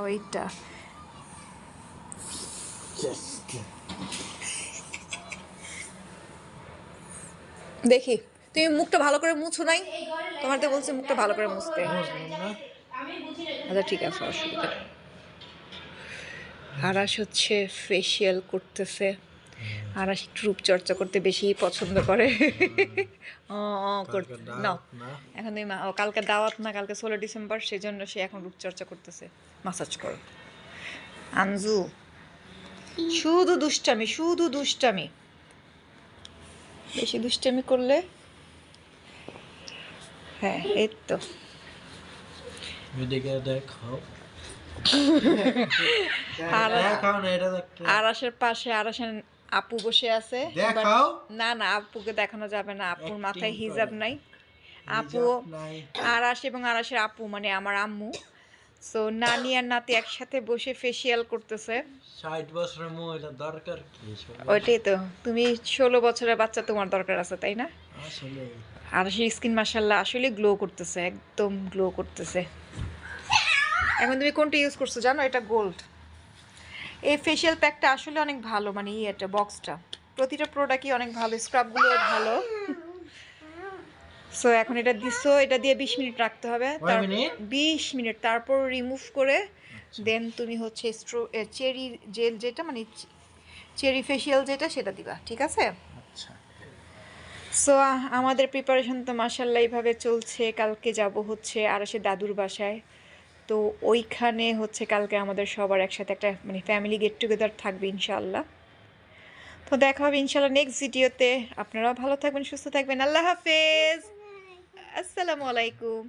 ওইটা দেখি তুমি মুখটা ভালো করে মুছো নাই, তোমার তো বলছি মুখটা ভালো করে মুছতে। আচ্ছা ঠিক আছে, অসুবিধা নেই। আরাশ হচ্ছে ফেসিয়াল করতেছে। আরাশ একটু রূপচর্চা করতে বেশি পছন্দ করে। করতে না, এখন তুমি কালকে দাওয়াত না, কালকে 16 ডিসেম্বর, সেজন্য সে এখন রূপচর্চা করতেছে। মাসাজ করো আনজু, শুধু দুষ্টামি, শুধু দুষ্টামি। বেশি দুষ্টামি করলে হ্যাঁ, এই তো আরাশের পাশে আরাশের আপু বসে আছে। না না, আপুকে দেখানো যাবে না, আপুর মাথায় হিজাব নাই। আপু আরাশ এবং আরাশের আপু মানে আমার আম্মু, সো নানি আর নাতি একসাথে বসে ফেসিয়াল করতেছে। 60 বছরের মহিলা দরকার কি? ওইটাই তো, তুমি 16 বছরের বাচ্চা, তোমার দরকার আছে তাই না? আসলে আরাশের স্কিন মাশাআল্লাহ আসলে গ্লো করতেছে, একদম গ্লো করতেছে। এখন তুমি কোনটা ইউজ করছো জানো? এটা গোল্ড। এই ফেসিয়াল প্যাকটা আসলে অনেক ভালো, মানে এটা বক্সটা, প্রতিটা প্রোডাক্টই অনেক ভালো, স্ক্রাবগুলো ভালো। সো এখন এটা দিছো, এটা দিয়ে 20 মিনিট রাখতে হবে, 20 মিনিট, তারপর রিমুভ করে দেন তুমি হচ্ছে চেরি জেল যেটা মানে চেরি ফেসিয়াল যেটা সেটা দিবা, ঠিক আছে? আচ্ছা। সো আমাদের প্রিপারেশন তো মাশাআল্লাহ এইভাবে চলছে। কালকে যাব হচ্ছে আরাশের দাদুর বাসায়, তো ওইখানে হচ্ছে কালকে আমাদের সবার একসাথে একটা মানে ফ্যামিলি গেট টুগেদার থাকবে ইনশাআল্লাহ। তো দেখা হবে ইনশাআল্লাহ নেক্সট ভিডিওতে। আপনারাও ভালো থাকবেন, সুস্থ থাকবেন। আল্লাহ হাফেজ, আসসালামু আলাইকুম।